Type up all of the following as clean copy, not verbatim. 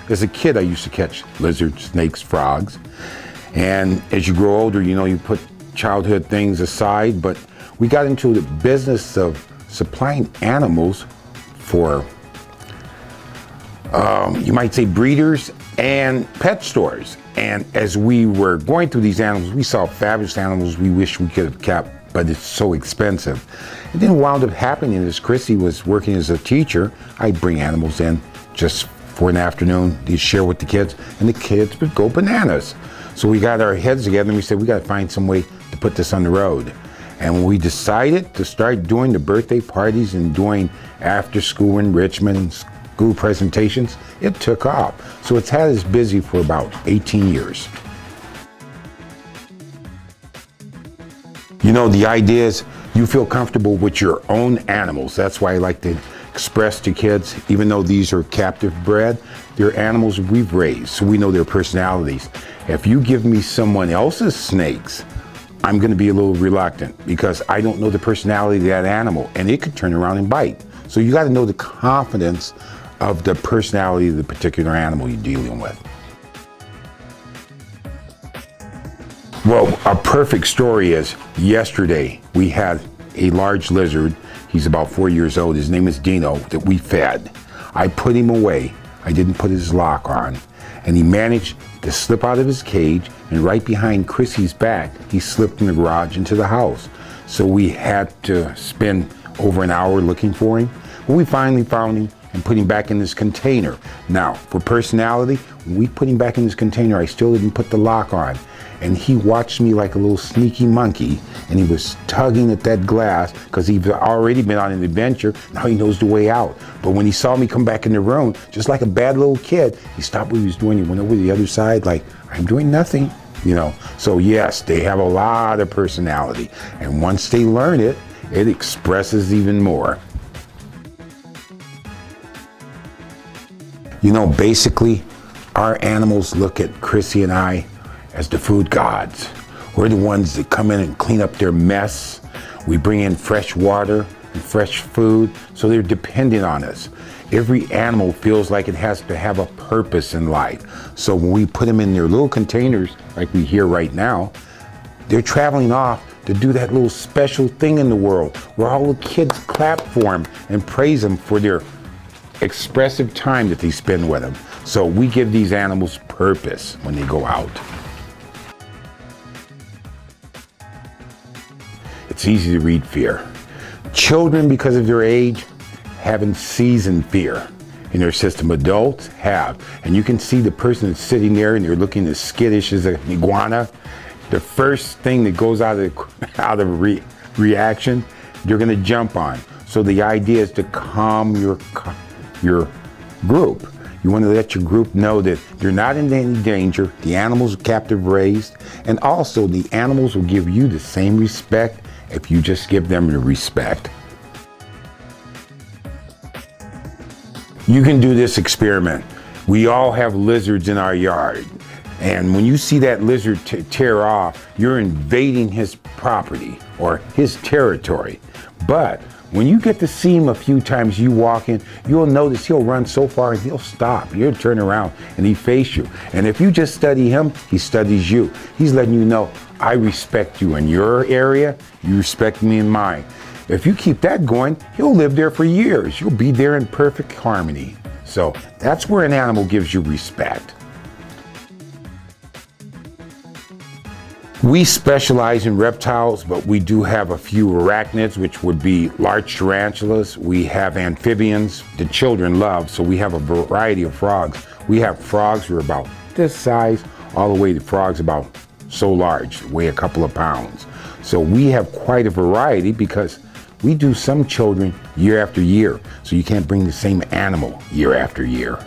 As a kid, I used to catch lizards, snakes, frogs. And as you grow older, you know, you put childhood things aside, but we got into the business of supplying animals for, you might say, breeders and pet stores. And as we were going through these animals, we saw fabulous animals we wish we could have kept, but it's so expensive. And then what wound up happening is Chrissy was working as a teacher. I'd bring animals in just for an afternoon, they'd share with the kids, and the kids would go bananas. So we got our heads together and we said, we got to find some way to put this on the road. And when we decided to start doing the birthday parties and doing after school enrichment and school presentations, it took off. So it's had us busy for about 18 years. You know, the idea is you feel comfortable with your own animals. That's why I like to express to kids, even though these are captive bred, they're animals we've raised, so we know their personalities. If you give me someone else's snakes, I'm going to be a little reluctant because I don't know the personality of that animal, and it could turn around and bite. So you got to know the confidence of the personality of the particular animal you're dealing with. Well, a perfect story is yesterday we had a large lizard. He's about 4 years old. His name is Dino, that we fed. I put him away. I didn't put his lock on. And he managed to slip out of his cage, and right behind Chrissy's back, he slipped in the garage into the house. So we had to spend over an hour looking for him. But we finally found him and put him back in this container. Now, for personality, when we put him back in this container, I still didn't put the lock on. And he watched me like a little sneaky monkey, and he was tugging at that glass because he'd already been on an adventure. Now he knows the way out. But when he saw me come back in the room, just like a bad little kid, he stopped what he was doing. He went over to the other side like, I'm doing nothing, you know. So yes, they have a lot of personality. And once they learn it, it expresses even more. You know, basically, our animals look at Chrissy and I as the food gods. We're the ones that come in and clean up their mess. We bring in fresh water and fresh food, so they're dependent on us. Every animal feels like it has to have a purpose in life. So when we put them in their little containers, like we hear right now, they're traveling off to do that little special thing in the world where all the kids clap for them and praise them for their expressive time that they spend with them. So we give these animals purpose when they go out. It's easy to read fear. Children, because of their age, haven't seasoned fear in their system. Adults have. And you can see the person that's sitting there and they're looking as skittish as an iguana. The first thing that goes out of reaction, they're going to jump on. So the idea is to calm your group. You want to let your group know that they're not in any danger. The animals are captive raised. And also the animals will give you the same respect if you just give them the respect. You can do this experiment. We all have lizards in our yard. And when you see that lizard tear off, you're invading his property or his territory. But when you get to see him a few times, you walk in, you'll notice he'll run so far and he'll stop. You'll turn around and he face you. And if you just study him, he studies you. He's letting you know, I respect you in your area, you respect me in mine. If you keep that going, he'll live there for years. You'll be there in perfect harmony. So that's where an animal gives you respect. We specialize in reptiles, but we do have a few arachnids, which would be large tarantulas. We have amphibians the children love, so we have a variety of frogs. We have frogs who are about this size, all the way to frogs about so large, weigh a couple of pounds. So we have quite a variety because we do some children year after year, so you can't bring the same animal year after year.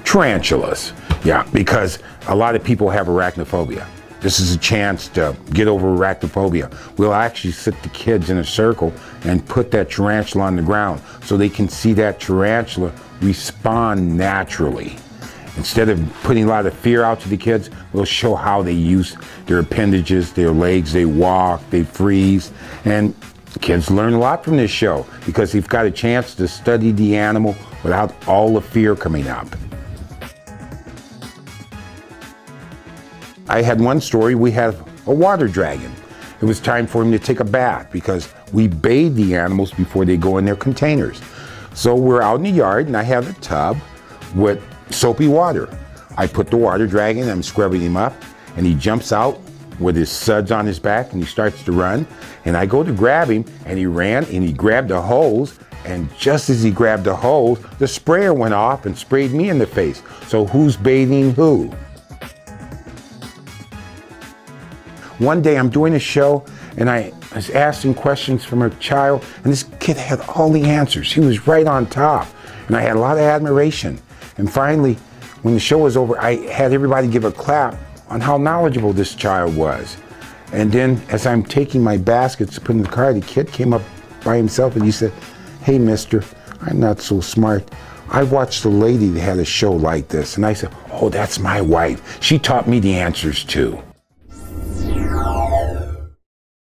Tarantulas, yeah, because a lot of people have arachnophobia. This is a chance to get over arachnophobia. We'll actually sit the kids in a circle and put that tarantula on the ground so they can see that tarantula respond naturally. Instead of putting a lot of fear out to the kids, we'll show how they use their appendages, their legs, they walk, they freeze. And the kids learn a lot from this show because they've got a chance to study the animal without all the fear coming up. I had one story, we had a water dragon. It was time for him to take a bath because we bathe the animals before they go in their containers. So we're out in the yard and I have a tub with soapy water. I put the water dragon, I'm scrubbing him up, and he jumps out with his suds on his back and he starts to run. And I go to grab him and he ran and he grabbed a hose, and just as he grabbed the hose, the sprayer went off and sprayed me in the face. So who's bathing who? One day I'm doing a show and I was asking questions from a child, and this kid had all the answers. He was right on top. And I had a lot of admiration. And finally, when the show was over, I had everybody give a clap on how knowledgeable this child was. And then as I'm taking my baskets to put in the car, the kid came up by himself and he said, "Hey, mister, I'm not so smart. I watched a lady that had a show like this." And I said, "Oh, that's my wife. She taught me the answers too."